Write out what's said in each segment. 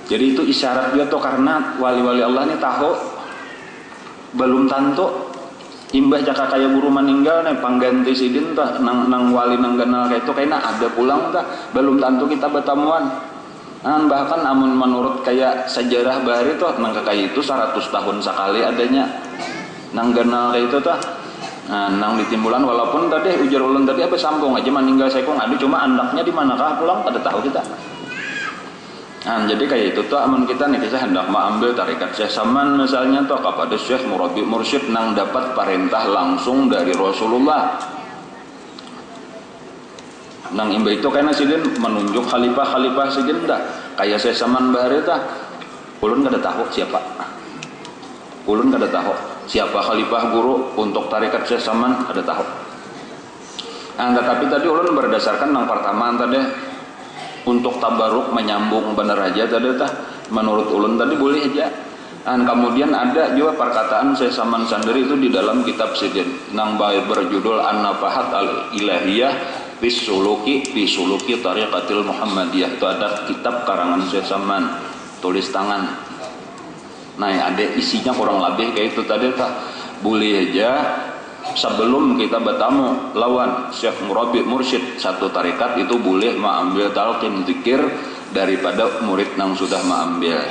Jadi itu isyarat dia tuh, karena wali-wali Allah ini tahu belum tentu imbah jaka kaya buru meninggal nih pangganti sidin tah nang wali nang kenal kayak itu kayaknya ada pulang tah belum tentu kita bertemuan. Bahkan amun menurut kayak sejarah bahari tuh nang kayak itu 100 tahun sekali adanya nang kenal kayak itu tah. Nang ditimbulan walaupun tadi ujar ulun tadi apa sambung aja meninggal saya kok ngadu cuma anaknya di manakah pulang pada tahu kita. Jadi kayak itu tuh amun kita nih kita hendak mengambil tarikat Syekh Saman misalnya tuh kepada Syekh Murabi Mursyid nang dapat perintah langsung dari Rasulullah. Nang imba itu karena sidin menunjuk khalifah sidin dah kayak Syekh Saman bahari tah ulun kada tahu siapa. Ulun kada tahu siapa khalifah guru untuk tarikat Syekh Saman kada tahu. Tetapi tadi ulun berdasarkan nang pertama tadi untuk tabaruk menyambung bener aja tadi tah menurut ulun tadi boleh aja. Kemudian ada juga perkataan Syekh Saman sendiri itu di dalam kitab sidin nang berjudul An-Nafahat Al-Ilahiyah fi suluki tariqatil Muhammadiyah. Itu ada kitab karangan Syekh Saman tulis tangan. Nah ada isinya kurang lebih kayak itu tadi tah boleh aja. Sebelum kita bertamu lawan Syekh Murabi Mursyid satu tarikat itu boleh mengambil talqin zikir daripada murid yang sudah mengambil.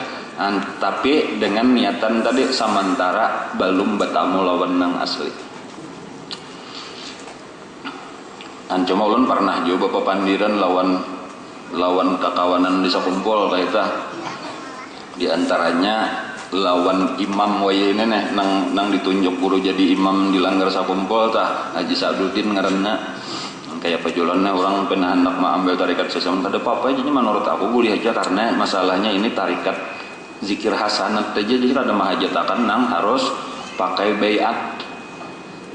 Tapi dengan niatan tadi sementara belum bertamu lawan yang asli. Cuma ulun pernah juga papandiran lawan kakawanan di sakumpul kayak itu. Di antaranya lawan imam waya ini nih nang ditunjuk guru jadi imam di Langgar Sakumpul tah Haji Sa'duddin ngaranna kayak pajulannya orang pernah hendak mengambil tarikat sesaman kada apa-apa jadi menurut aku boleh aja karena masalahnya ini tarikat zikir hasanat aja jadi kada mahajatakan nang harus pakai bayat.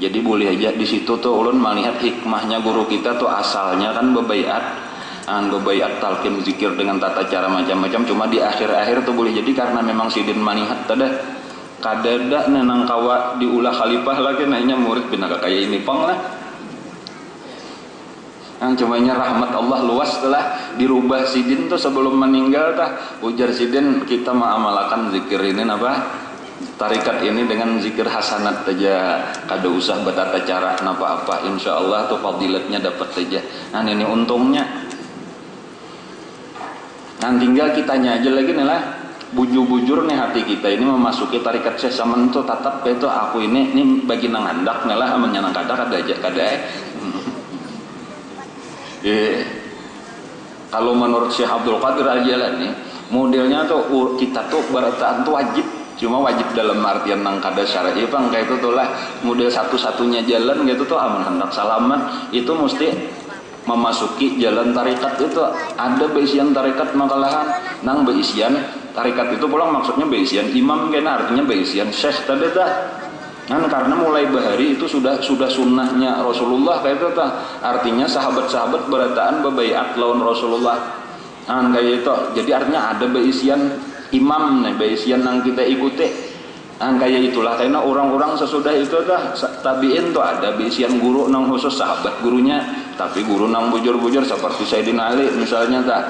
Jadi boleh aja di situ tuh ulun melihat hikmahnya guru kita tuh asalnya kan bebayat bebayat talqin zikir dengan tata cara macam-macam cuma di akhir-akhir tuh boleh jadi karena memang sidin manihat tada kadada nenang kawa diulah khalifah lagi nanya murid bina kayak ini pang lah. Cumanya rahmat Allah luas telah dirubah sidin tuh sebelum meninggal tah ujar sidin kita mengamalkan zikir ini apa tarikat ini dengan zikir hasanat aja kada usah bertata cara apa-apa insyaallah tuh fadilatnya dapat saja. Ini untungnya. Tinggal kitanya aja lagi nih lah bujur-bujur nih hati kita ini memasuki tarikat Syekh Saman itu tatap itu aku ini bagi nang handak nih lah menyenang kada aja kada kalau menurut Syekh Abdul Qadir Al-Jilani modelnya tuh kita tuh berataan tuh wajib cuma wajib dalam artian nang kada syar'i bang kayak itu tuh lah model satu-satunya jalan gitu tuh aman hendak salaman itu mesti memasuki jalan tarikat itu ada beisian tarikat makalahan nang beisian tarikat itu pulang maksudnya beisian imam kena artinya beisian syekh tadi dah karena mulai bahari itu sudah sunnahnya Rasulullah kayak itu tah artinya sahabat-sahabat berataan bebayat lawan Rasulullah kayak itu jadi artinya ada beisian imam nih beisian nang kita ikuti kayak itulah karena orang-orang sesudah itu dah tabiin tuh ada beisian guru nang khusus sahabat gurunya tapi guru nang bujur-bujur seperti Sayyidina Ali misalnya tak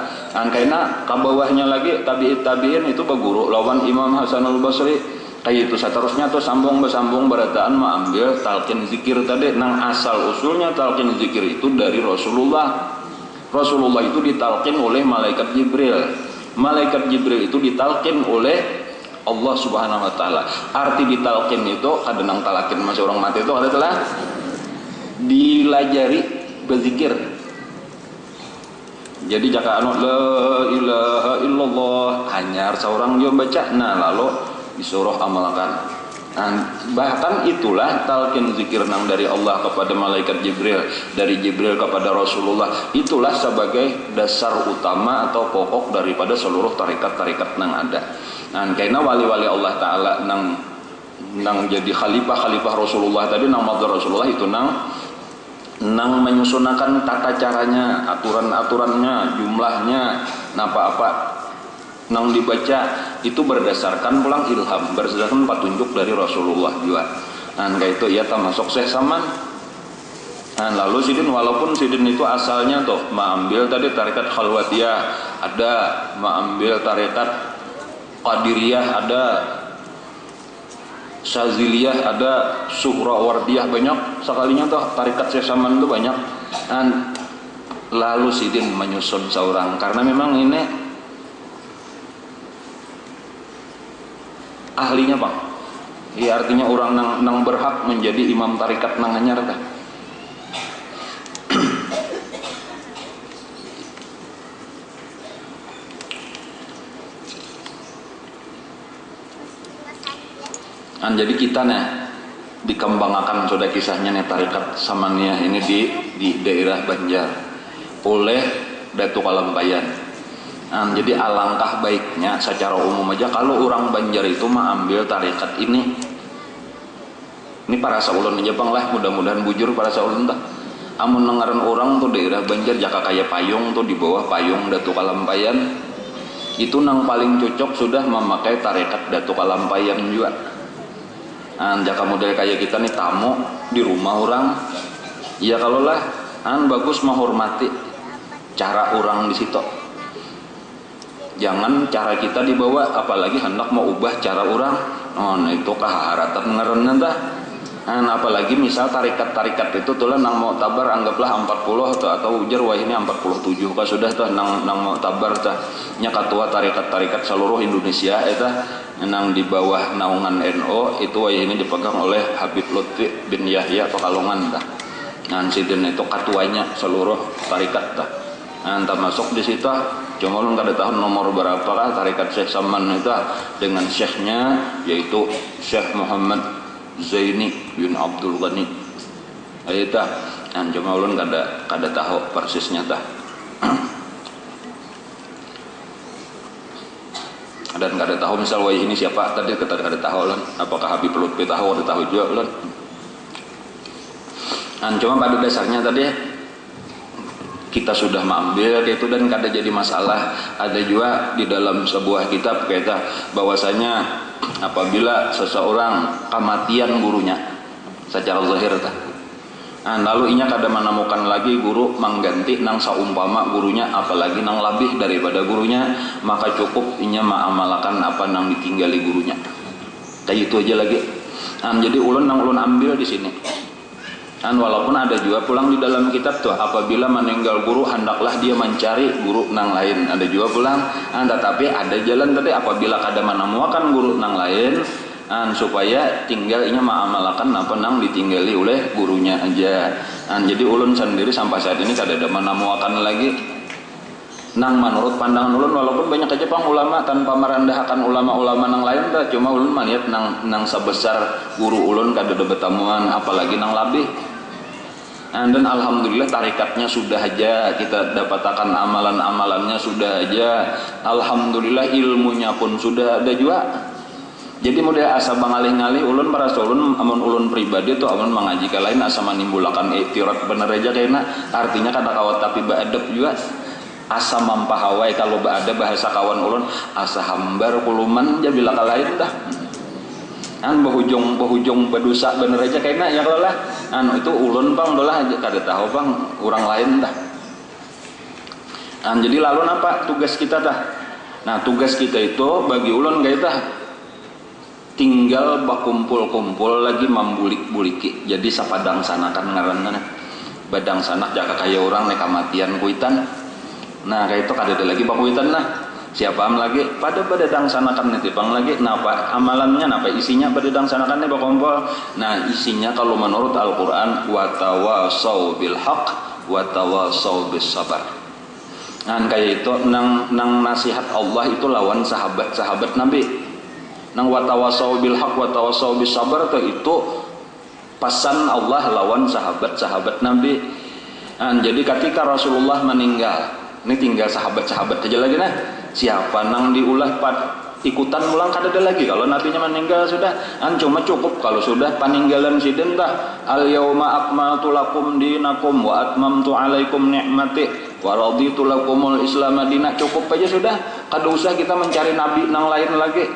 karena kabawahnya lagi tabiin itu beguru lawan Imam Hasanul Basri kayak itu seterusnya tuh sambung berataan mengambil talqin zikir tadi nang asal usulnya talqin zikir itu dari Rasulullah itu ditalqin oleh malaikat Jibril itu ditalqin oleh Allah Subhanahu wa taala. Arti ditalqin itu kadang talakin masih orang mati itu adalah dilajari berzikir. Jadi jika la ilaha illallah hanya seorang dia baca lalu disuruh amalkan. Bahkan itulah talqin zikir nang dari Allah kepada malaikat Jibril, dari Jibril kepada Rasulullah itulah sebagai dasar utama atau pokok daripada seluruh tarikat-tarikat nang ada. Karena wali-wali Allah Ta'ala nang jadi khalifah Rasulullah tadi nang madhar Rasulullah itu nang menyusunakan tata caranya aturan-aturannya jumlahnya apa-apa nang dibaca itu berdasarkan pulang ilham berdasarkan petunjuk dari Rasulullah juga kayak itu ia termasuk Syekh Saman. Lalu sidin walaupun sidin itu asalnya tuh mengambil tadi tarikat khalwatiyah ada mengambil tarikat Qadiriyah ada, Syaziliyah ada, Suhrawardiyah banyak. Sekalinya tuh tarikat Syekh Saman tuh banyak. Dan lalu sidin menyusun seorang, karena memang ini ahlinya Bang. Iya, artinya orang nang berhak menjadi imam tarikat nang anyar tah. Jadi kita nih dikembangkan sudah kisahnya nih tarikat Samaniyah ini di daerah Banjar oleh Datuk Kalampayan. Jadi alangkah baiknya secara umum aja kalau orang Banjar itu mengambil tarikat ini. Ini para saulun aja Bang lah, mudah-mudahan bujur para saulun tah. Amun nengaran orang tuh daerah Banjar jaka kaya payung tuh di bawah payung Datuk Kalampayan. Itu nang paling cocok sudah memakai tarikat Datuk Kalampayan juga. Jaka model kayak kita nih tamu di rumah orang, ya kalau lah bagus menghormati cara orang di situ. Jangan cara kita dibawa, apalagi hendak mau ubah cara orang. Nah itu kaharatan ngerenan dah. Apalagi misal tarikat-tarikat itu tuh nang mau tabar anggaplah 40 atau ujar wah ini 47 kah sudah tuh nang mau tabar tah nya ketua tarikat-tarikat seluruh Indonesia eta nang di bawah naungan NU itu wah ini dipegang oleh Habib Lutfi bin Yahya Pekalongan tah. Sidin itu ketuanya seluruh tarikat tah. Entah masuk di situ cuma lu kada tahu nomor berapa kah tarikat Syekh Saman itu dengan syekhnya yaitu Syekh Muhammad Zaini bin Abdul Ghani. Aita cuma ulun kada tahu persisnya tah. Dan kada tahu misal wah ini siapa tadi kada tahu ulun. Apakah Habib Lutfi tahu atau tahu juga ulun. Cuma pada dasarnya tadi kita sudah mengambil itu dan kada jadi masalah. Ada juga di dalam sebuah kitab kata bahwasanya apabila seseorang kematian gurunya secara zahir tah. Lalu inya kada menemukan lagi guru mengganti nang saumpama gurunya apalagi nang lebih daripada gurunya, maka cukup inya mengamalkan apa nang ditinggali gurunya. Kayak itu aja lagi. Jadi ulun ambil di sini. Walaupun ada juga pulang di dalam kitab tuh apabila meninggal guru hendaklah dia mencari guru nang lain. Ada juga pulang tetapi ada jalan tadi apabila kada menemukan guru nang lain supaya tinggal inya mengamalkan apa nang ditinggali oleh gurunya aja. Jadi ulun sendiri sampai saat ini kada ada menemukan lagi nang menurut pandangan ulun walaupun banyak aja Bang ulama tanpa merendahkan ulama-ulama nang lain dah cuma ulun melihat nang sebesar guru ulun kada ada bertemuan apalagi nang labih. Dan alhamdulillah tarikatnya sudah aja kita dapatkan amalan-amalannya sudah aja, alhamdulillah ilmunya pun sudah ada juga. Jadi model asa bangalih-ngalih ulun para ulun amun ulun pribadi tuh amun mengaji ke lain asa menimbulakan iktirat bener aja kayaknya artinya kada kawat tapi baadab juga asa mampahawai kalau ada bahasa kawan ulun asa hambar kuluman ya bila kalain dah. Bahujung berdosa bener aja kayaknya ya kalau lah itu ulun Bang dolah aja kada tahu Bang orang lain dah. Jadi lalu apa tugas kita dah? Tugas kita itu bagi ulun kayak dah tinggal bakumpul-kumpul lagi membulik-buliki. Jadi sapadang sanakan ngaranna badang sanak jaka kaya orang nek kamatian kuitan. Kayak itu kada ada lagi bakuitan lah. Siapa lagi pada dangsanakan nih bang lagi napa amalannya napa isinya pada dangsanakan nih bakumpul. Isinya kalau menurut Al-Qur'an watawasau bil haq watawasau bis sabar. Kayak itu nang nasihat Allah itu lawan sahabat-sahabat Nabi. Nang watawasau bil haq watawasau bis sabar itu pesan Allah lawan sahabat-sahabat Nabi. Jadi ketika Rasulullah meninggal ini tinggal sahabat-sahabat aja lagi siapa nang diulah ikutan ulang kada ada lagi kalau nabinya meninggal sudah cuma cukup kalau sudah peninggalan sidin tah al yauma akmaltu lakum dinakum wa atmamtu alaikum ni'mati wa raditu lakumul islam madina cukup aja sudah kada usah kita mencari nabi nang lain lagi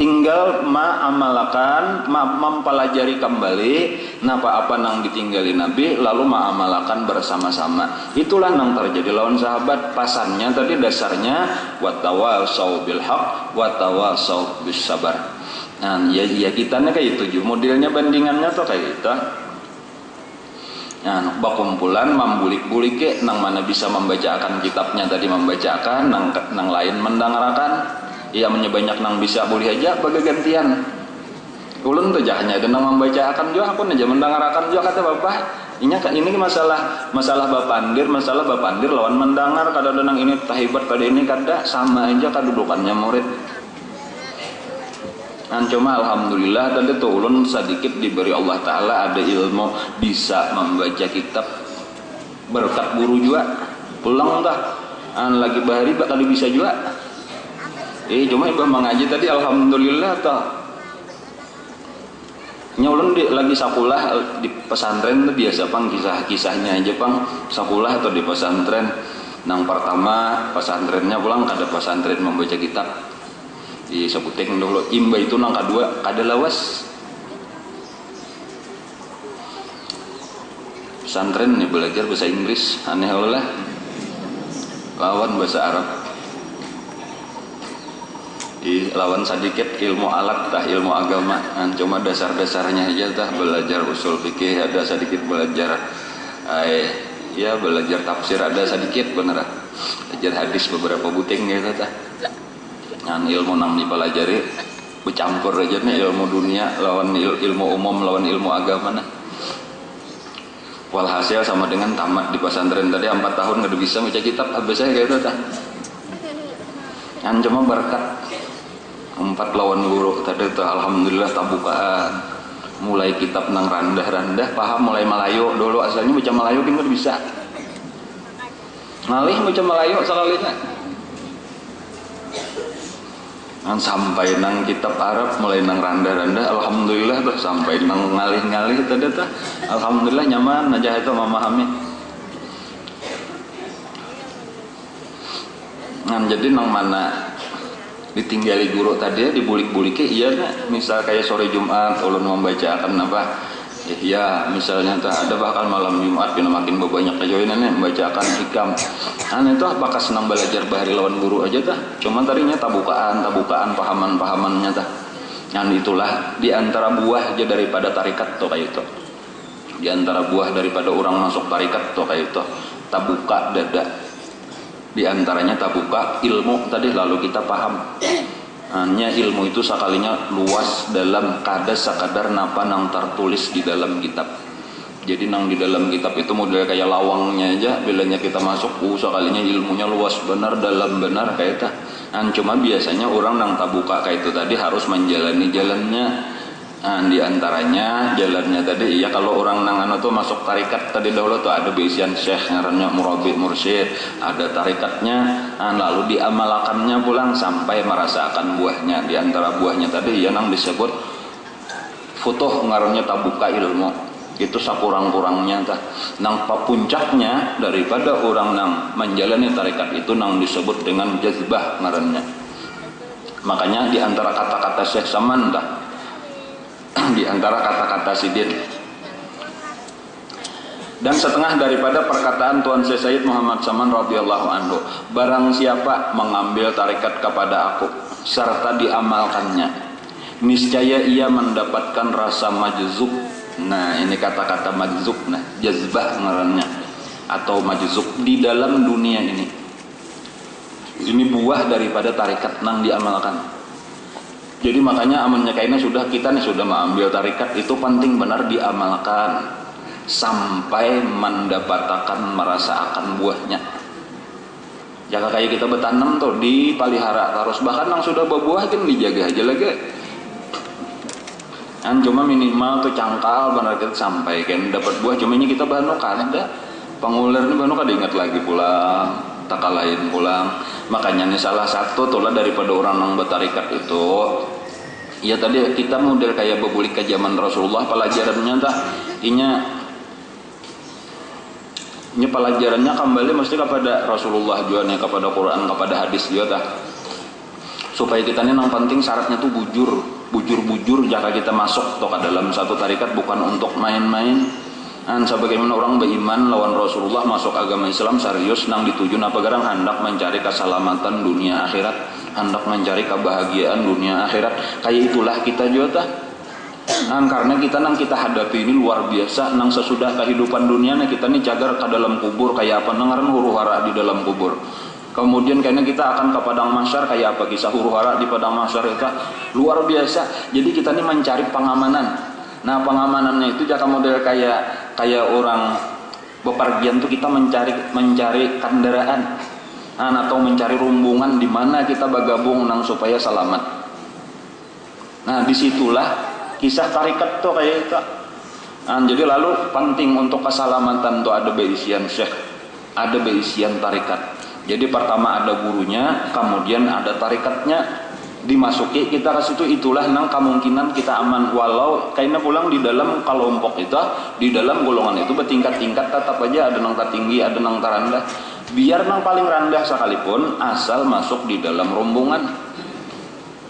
tinggal ma'amalakan mempelajari kembali napa apa nang ditinggali Nabi lalu ma'amalakan bersama-sama. Itulah nang terjadi lawan sahabat. Pasannya tadi dasarnya watawasau bil haq watawasau bis sabar. Nah ya kitanya kayak itu modelnya bandingannya tuh kayak gitu. Nah, bakumpulan membulik-bulik ke nang mana bisa membacakan kitabnya tadi membacakan nang lain mendengarkan. Ia banyak nang bisa boleh aja bagi gantian. Ulun tuh jahnya ada nang membacakan juga aku aja mendengarkan juga kata bapak. Ini masalah bapandir lawan mendengar kada nang ini tahibat pada ini kada sama aja kedudukannya murid. Cuma alhamdulillah tadi tuh ulun sedikit diberi Allah Ta'ala ada ilmu bisa membaca kitab berkat guru juga pulang dah lagi bahari bakal bisa juga cuma ibu mengaji tadi alhamdulillah toh ulun lagi sakulah di pesantren tuh biasa pang kisah-kisahnya aja pang sakulah atau di pesantren nang pertama pesantrennya pulang kada pesantren membaca kitab di Sabutek dulu imba itu nang kedua kada lawas pesantren nih belajar bahasa Inggris aneh lah lawan bahasa Arab lawan sedikit ilmu alat tah ilmu agama cuma dasar-dasarnya aja tah belajar usul fikih ada sedikit belajar belajar tafsir ada sedikit bener belajar hadis beberapa buting gitu tah ilmu nang dipelajari bercampur aja nih ilmu dunia lawan ilmu umum lawan ilmu agama nah. Walhasil sama dengan tamat di pesantren tadi 4 tahun nggak bisa baca kitab habis saya kayak itu tah cuma berkat 4 lawan guru tadi tuh alhamdulillah tabukaan mulai kitab nang randah-randah paham mulai Melayu dulu asalnya baca Melayu kan nggak bisa ngalih baca Melayu sekalinya sampai nang kitab Arab mulai nang randa-randa alhamdulillah tuh sampai nang ngalih-ngalih tadi tuh alhamdulillah nyaman aja itu memahami jadi nang mana ditinggali guru tadi dibulik-buliki iya misal kayak sore Jumat ulun membacakan apa ya misalnya ada bahkan malam Jumat bina makin banyak kejoinannya membacakan hikam itu apakah senang belajar bahari lawan guru aja cuman tadinya tabukaan pahamannya itulah diantara buah aja daripada tarikat tuh kayak itu diantara buah daripada orang masuk tarikat tuh kayak itu tabuka dada diantaranya tabuka ilmu tadi lalu kita paham hanya ilmu itu sekalinya luas dalam kada sekadar napa nang tertulis di dalam kitab. Jadi nang di dalam kitab itu model kayak lawangnya aja bilanya kita masuk sekalinya ilmunya luas benar dalam benar kayak itu. Cuma biasanya orang nang tabuka kayak itu tadi harus menjalani jalannya. Di antaranya jalannya tadi ya kalau orang nang tuh masuk tarikat tadi dahulu tuh ada bisian syekh ngarannya murabbi mursyid ada tarikatnya lalu diamalkannya pulang sampai merasakan buahnya di antara buahnya tadi ya nang disebut futuh ngarannya tabuka ilmu itu sakurang-kurangnya nang puncaknya daripada orang nang menjalani tarikat itu nang disebut dengan jazbah ngarannya makanya di antara kata-kata Syekh Saman di antara kata-kata sidin dan setengah daripada perkataan Tuan Syekh Said Muhammad Saman radhiyallahu anhu barang siapa mengambil tarikat kepada aku serta diamalkannya niscaya ia mendapatkan rasa majzub nah ini kata-kata majzub nah jazbah ngarannya atau majzub di dalam dunia ini buah daripada tarikat nang diamalkan. Jadi makanya amalnya kayaknya kita sudah mengambil tarikat itu penting benar diamalkan sampai mendapatkan merasakan buahnya. Jangan kayak kita bertanam tuh dipelihara terus bahkan yang sudah berbuah kan dijaga aja lagi. Cuma minimal tuh cangkal benar kita sampai kan dapat buah cuma ini kita banu kada pengulir ini banu kada ingat lagi pulang tak lain pulang. Makanya ini salah satu tulah daripada orang yang bertarikat itu ya tadi kita model kayak bebulik ke zaman Rasulullah pelajarannya ini pelajarannya kembali mesti kepada Rasulullah juga nih kepada Quran kepada hadis juga supaya kita ini yang penting syaratnya tuh bujur jika kita masuk toh ke dalam satu tarikat bukan untuk main-main. Sebagaimana orang beriman lawan Rasulullah masuk agama Islam serius nang dituju apa garang hendak mencari keselamatan dunia akhirat, hendak mencari kebahagiaan dunia akhirat. Kayak itulah kita juga karena kita hadapi ini luar biasa nang sesudah kehidupan dunia kita nih cagar ke dalam kubur kayak apa nengaran huru hara di dalam kubur. Kemudian karena kita akan ke padang mahsyar kayak apa kisah huru hara di padang mahsyar itu luar biasa. Jadi kita nih mencari pengamanan. Nah pengamanannya itu jaka model kayak orang bepergian tuh kita mencari kendaraan atau mencari rombongan di mana kita bergabung nang supaya selamat. Nah disitulah kisah tarikat tuh kayak itu. Jadi lalu penting untuk keselamatan tuh ada beisian syekh, ada beisian tarikat. Jadi pertama ada gurunya, kemudian ada tarikatnya, dimasuki kita ke situ, itulah nang kemungkinan kita aman. Walau kayaknya pulang di dalam kelompok itu, di dalam golongan itu bertingkat-tingkat, tetap aja ada nang tertinggi, ada nang terendah. Biar nang paling rendah sekalipun asal masuk di dalam rombongan.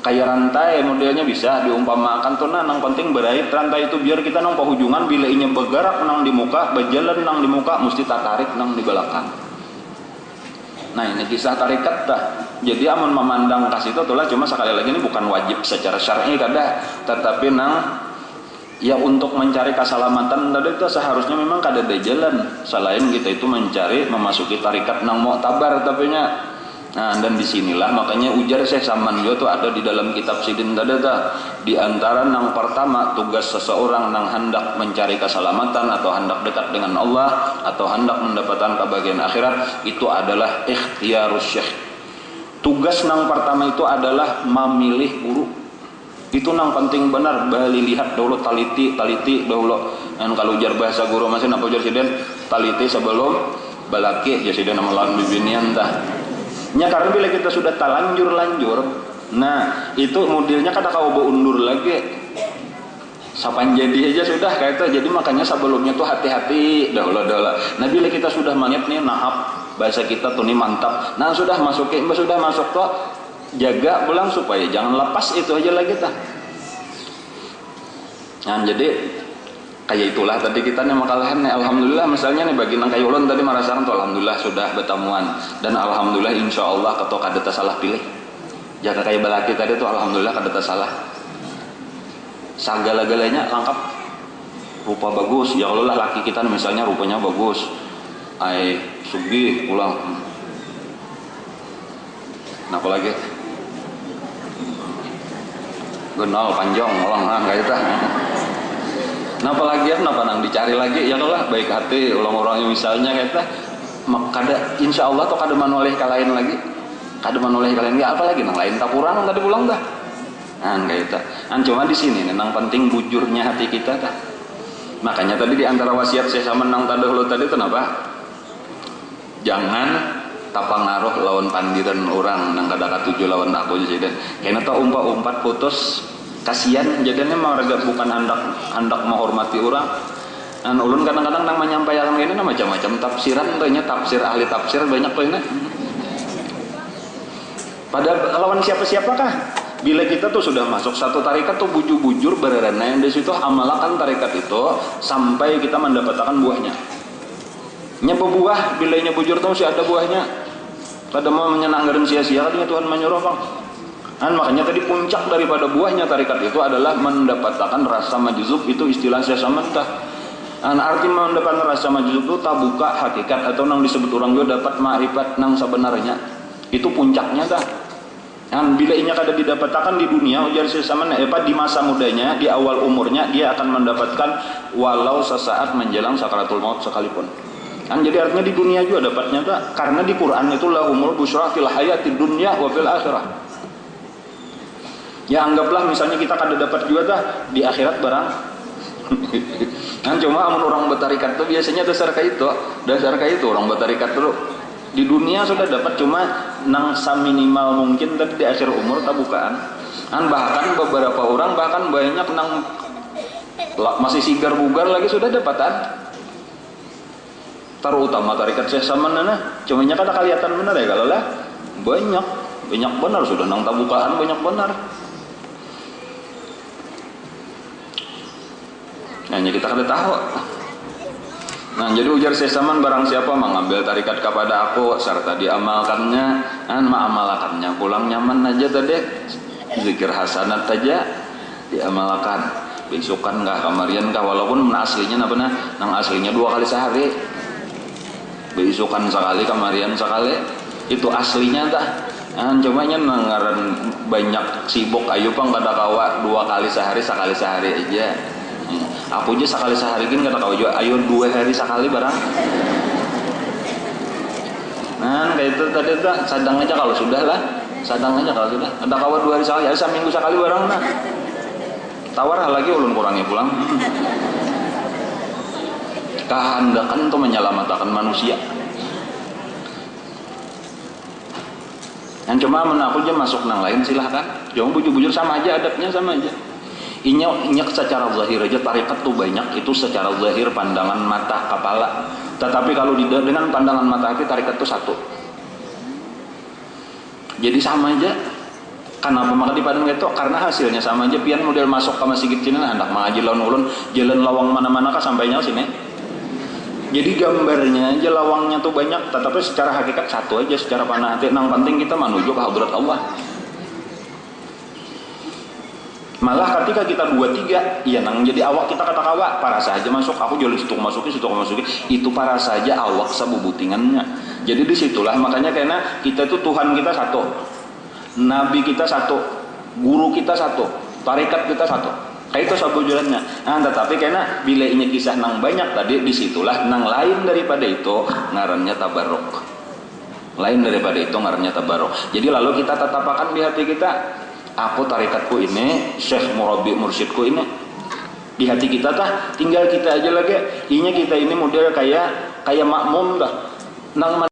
Kayak rantai modelnya bisa diumpamakan tuh nang penting berait rantai itu biar kita nang penghujungan bila inya bergerak nang di muka, berjalan nang di muka mesti tertarik nang di belakang. Nah ini kisah tarikat dah. Jadi amun memandang kasih itu itulah cuma sekali lagi ini bukan wajib secara syar'i kada, tetapi nang ya untuk mencari keselamatan tadi itu seharusnya memang kada ada jalan selain kita itu mencari memasuki tarikat nang mu'tabar tapi nya. Nah dan disinilah makanya ujar Syekh Saman juga tuh ada di dalam kitab Sidin tadi di antara nang pertama tugas seseorang nang hendak mencari keselamatan atau hendak dekat dengan Allah atau hendak mendapatkan kebahagiaan akhirat itu adalah ikhtiyarus syekh. Tugas nang pertama itu adalah memilih guru. Itu nang penting benar. Bali lihat dulu taliti dulu. Dan kalau ujar bahasa guru masih apa ujar siden taliti sebelum balaki jadi siden nama lawan bibinian dah. Nya karena bila kita sudah lanjur, nah itu modelnya kata kau undur lagi, sapan jadi aja sudah kayak itu. Jadi makanya sebelumnya tuh hati-hati, dah. Nah bila kita sudah maniat nih nahap bahasa kita tuh nih mantap, nah sudah masuk tuh jaga pulang supaya jangan lepas itu aja lagi tah. Nah jadi kayak itulah tadi kita nih makalahan nih alhamdulillah misalnya nih bagi nang kayu ulun tadi merasakan tuh alhamdulillah sudah bertemuan dan alhamdulillah insyaallah ketok kada salah pilih jaga kayak balaki tadi tuh alhamdulillah kada salah segala-galanya lengkap rupa bagus ya Allah laki kita nih, misalnya rupanya bagus sugih pulang kenapa lagi genal panjang orang kayak itu. Nah apalagi kenapa nang dicari lagi ya Allah baik hati orang-orang yang misalnya kita kada insya Allah atau kada manoleh kalain lagi apalagi nang lain tak kurang tadi pulang dah kayak itu cuma di sini nang penting bujurnya hati kita dah. Makanya tadi di antara wasiat saya sama nang tadahulu tadi itu kenapa jangan tapangaruh lawan pandiran orang nang kada katuju lawan aku jadi karena tau umpat putus kasihan jadinya mereka bukan hendak menghormati orang. Dan ulun kadang-kadang nang menyampaikan ini macam-macam tafsiran banyak tafsir ahli tafsir banyak tuh ini. Pada lawan siapa-siapakah? Bila kita tuh sudah masuk satu tarikat tuh bujur-bujur berarena yang di situ amalkan tarikat itu sampai kita mendapatkan buahnya. Nya buah bila nya bujur tuh sih ada buahnya. Kada mau menyenangkan sia-sia katanya Tuhan menyuruh bang. Makanya tadi puncak daripada buahnya tarikat itu adalah mendapatkan rasa majzub, itu istilah saya samantah. Arti mendapatkan rasa majzub itu tak buka hakikat atau nang disebut orang juga dapat ma'rifat nang sebenarnya. Itu puncaknya dah. Bila inya kada didapatkan di dunia ujar saya sama di masa mudanya, di awal umurnya dia akan mendapatkan walau sesaat menjelang sakaratul maut sekalipun. Jadi artinya di dunia juga dapatnya dah. Karena di Quran itu lahumul busyra fil hayatid dunya wa fil akhirah. Ya anggaplah misalnya kita kada dapat juga dah di akhirat barang. Cuma amun orang bertarikat itu biasanya dasar kayak itu orang bertarikat dulu di dunia sudah dapat cuma nang saminimal mungkin tapi di akhir umur tak bukaan. Bahkan beberapa orang bahkan banyak nang masih sigar bugar lagi sudah dapatan. Terutama tarikat saya sama nana, cuma nya kada kelihatan benar ya kalau lah banyak banyak benar sudah nang tabukaan banyak benar. Hanya kita kada tahu. Nah, jadi ujar sesaman barang siapa mengambil tarikat kepada aku serta diamalkannya, mengamalkannya pulang nyaman aja tadi, zikir hasanat aja diamalkan. Besokan kah kamarian kah walaupun aslinya apa nang aslinya 2 kali sehari. Besokan sekali kamarian sekali itu aslinya tah. Cumanya nangaran banyak sibuk ayo pang kada kawa 2 kali sehari sekali sehari aja. Aku aja sekali sehari gini kata kau juga ayo 2 hari sekali barang. Nah kayak itu tadi tuh sadang aja kalau sudah lah, sadang aja kalau sudah. Ada kawan 2 hari sekali, ya seminggu sekali barang nah. Tawar lagi ulun kurangi pulang. Kehendakan tuh menyelamatkan manusia. Yang cuma aku aja masuk nang lain silahkan. Jangan bujur-bujur sama aja adabnya sama aja. Inya secara zahir aja tarikat tuh banyak itu secara zahir pandangan mata kepala. Tetapi kalau dengan pandangan mata hati tarikat tuh satu. Jadi sama aja. Kenapa maka di padang itu? Karena hasilnya sama aja. Pian model masuk ke masjid Cina hendak mengaji lawan ulun jalan lawang mana-mana kah sampainya sini. Jadi gambarnya aja lawangnya tuh banyak, tetapi secara hakikat satu aja secara panah hati. Nang penting kita menuju ke hadrat Allah. Malah ketika kita 2-3, iya nang jadi awak kita kata kawa, para saja masuk, aku jual situ masukin, itu para saja awak sabubutingannya. Jadi disitulah makanya karena kita itu Tuhan kita satu, Nabi kita satu, guru kita satu, tarikat kita satu. Kayak itu sabujulannya. Nah, tetapi karena bila ini kisah nang banyak tadi, disitulah nang lain daripada itu ngarannya tabarruk. Lain daripada itu ngarannya tabarruk. Jadi lalu kita tetapakan di hati kita. Aku tarikatku ini, syekh murabi mursyidku ini di hati kita tah tinggal kita aja lagi. Inya kita ini model kayak makmum dah. Nang